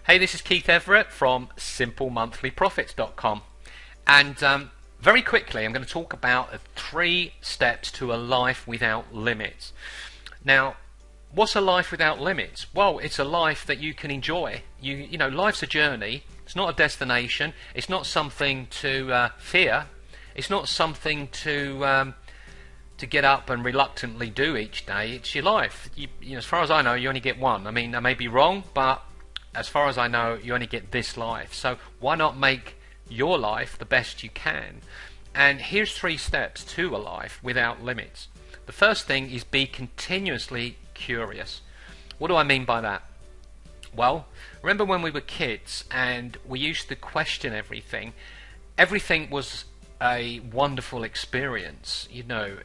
Hey, this is Keith Everett from SimpleMonthlyProfits.com, and very quickly I'm going to talk about 3 steps to a life without limits. Now, what's a life without limits? Well, it's a life that you can enjoy. You know, life's a journey. It's not a destination. It's not something to fear. It's not something to get up and reluctantly do each day. It's your life. You know, as far as I know, you only get one. I mean, I may be wrong, but as far as I know, you only get this life. So why not make your life the best you can? And here's 3 steps to a life without limits. The first thing is be continuously curious. What do I mean by that? Well, remember when we were kids and we used to question everything? Everything was a wonderful experience. You know,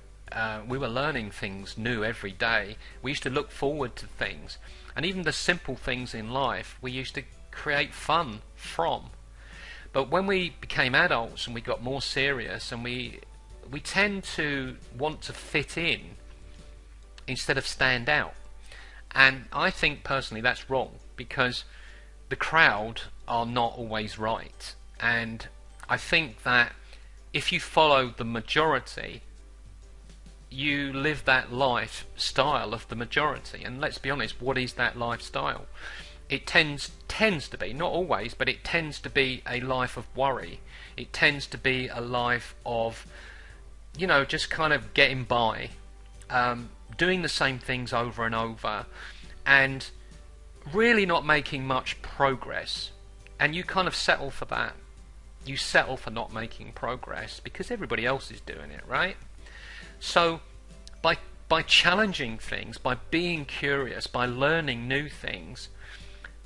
we were learning things new every day. We used to look forward to things. And even the simple things in life we used to create fun from. But when we became adults and we got more serious, and we tend to want to fit in instead of stand out. And I think personally that's wrong, because the crowd are not always right. And I think that if you follow the majority, you live that lifestyle of the majority. And let's be honest, what is that lifestyle? It tends to be, not always, but it tends to be a life of worry. It tends to be a life of, you know, just kind of getting by, doing the same things over and over, and really not making much progress. And you kind of settle for that. You settle for not making progress because everybody else is doing it, right? So by challenging things, by being curious, by learning new things,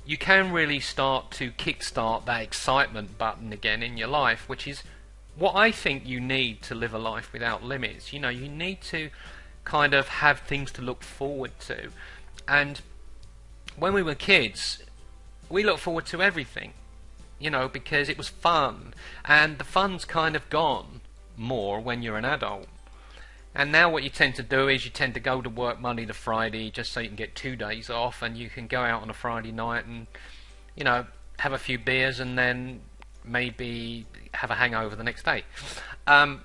you can really start to kickstart that excitement button again in your life, which is what I think you need to live a life without limits. You know, you need to kind of have things to look forward to. And when we were kids, we looked forward to everything, you know, because it was fun. And the fun's kind of gone more when you're an adult. And now what you tend to do is you tend to go to work Monday to Friday just so you can get 2 days off, and you can go out on a Friday night and, you know, have a few beers and then maybe have a hangover the next day. I'm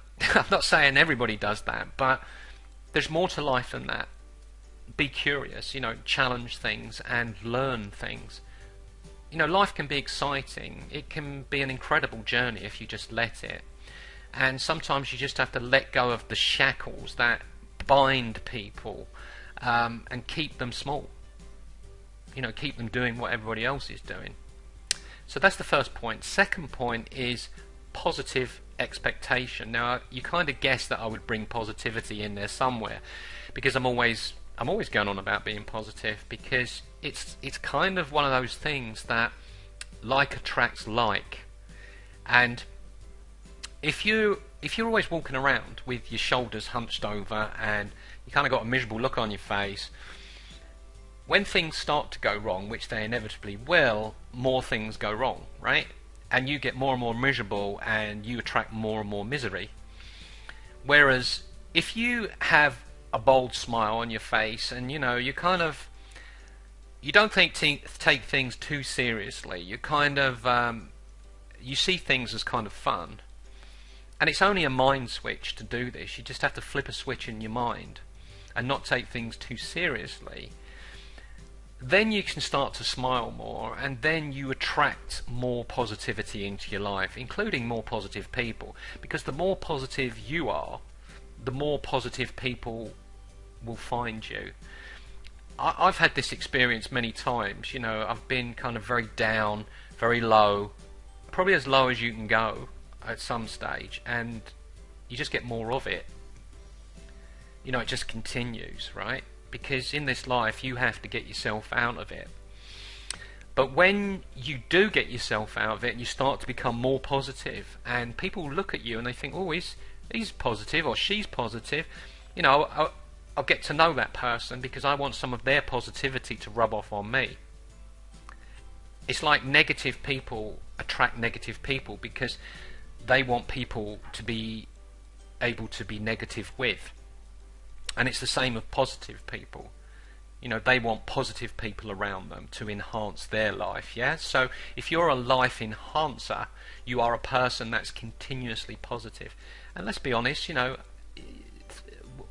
not saying everybody does that, but there's more to life than that. Be curious, you know, challenge things and learn things. You know, life can be exciting. It can be an incredible journey if you just let it. And sometimes you just have to let go of the shackles that bind people, and keep them small. You know, keep them doing what everybody else is doing. So that's the first point. Second point is positive expectation. Now, you kind of guessed that I would bring positivity in there somewhere, because I'm always going on about being positive, because it's kind of one of those things that like attracts like. And if you're always walking around with your shoulders hunched over and you kind of got a miserable look on your face, when things start to go wrong, which they inevitably will, more things go wrong, right? And you get more and more miserable and you attract more and more misery. Whereas if you have a bold smile on your face and, you know, you don't take things too seriously, you kind of you see things as kind of fun. And it's only a mind switch to do this. You just have to flip a switch in your mind and not take things too seriously. Then you can start to smile more, and then you attract more positivity into your life, including more positive people. Because the more positive you are, the more positive people will find you. I've had this experience many times. You know, I've been kind of very down, very low, probably as low as you can go at some stage, and you just get more of it. You know, it just continues, right? Because in this life you have to get yourself out of it. But when you do get yourself out of it and you start to become more positive, and people look at you and they think, oh, he's positive or she's positive, you know, I'll get to know that person because I want some of their positivity to rub off on me. It's like negative people attract negative people because they want people to be able to be negative with. And it's the same with positive people. They want positive people around them to enhance their life. Yeah. So if you're a life enhancer, you are a person that's continuously positive. And let's be honest,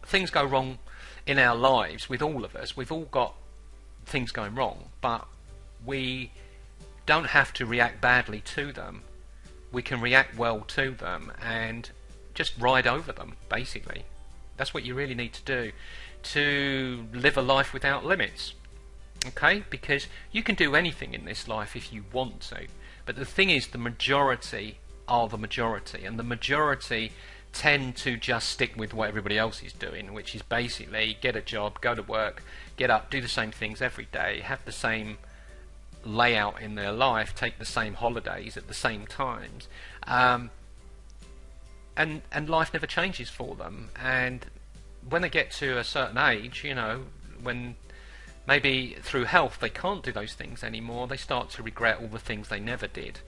things go wrong in our lives with all of us. We've all got things going wrong, but we don't have to react badly to them. We can react well to them and just ride over them, basically. That's what you really need to do to live a life without limits. Okay? Because you can do anything in this life if you want to. But the thing is, the majority are the majority, and the majority tend to just stick with what everybody else is doing, which is basically get a job, go to work, get up, do the same things every day, have the same layout in their life, take the same holidays at the same times, and life never changes for them. And when they get to a certain age, when maybe through health they can't do those things anymore, they start to regret all the things they never did.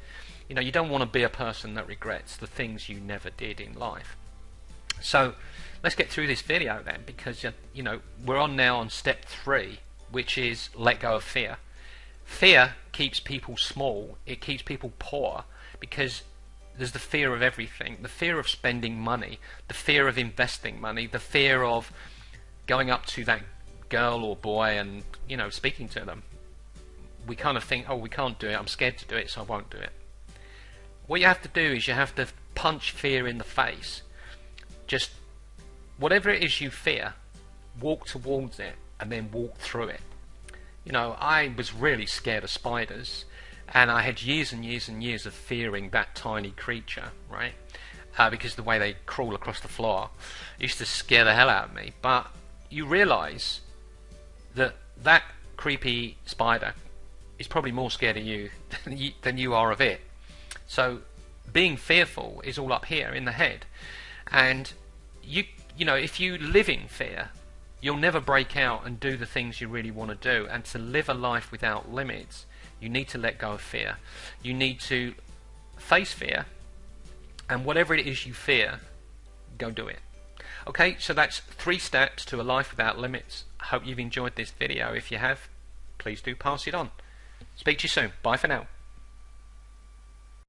You don't want to be a person that regrets the things you never did in life. So let's get through this video then, because we're on now on step 3, which is let go of fear. Fear keeps people small. It keeps people poor, because there's the fear of everything. The fear of spending money, the fear of investing money, the fear of going up to that girl or boy and speaking to them. We kind of think, oh, we can't do it, I'm scared to do it, so I won't do it. What you have to do is you have to punch fear in the face. Just whatever it is you fear, walk towards it and then walk through it. I was really scared of spiders, and I had years and years and years of fearing that tiny creature, right? Because the way they crawl across the floor used to scare the hell out of me. But you realise that creepy spider is probably more scared of you than you are of it. So being fearful is all up here in the head, and if you live in fear, you'll never break out and do the things you really want to do. And to live a life without limits, you need to let go of fear. You need to face fear, and whatever it is you fear, go do it. Okay, so that's 3 steps to a life without limits. I hope you've enjoyed this video. If you have, please do pass it on. Speak to you soon. Bye for now.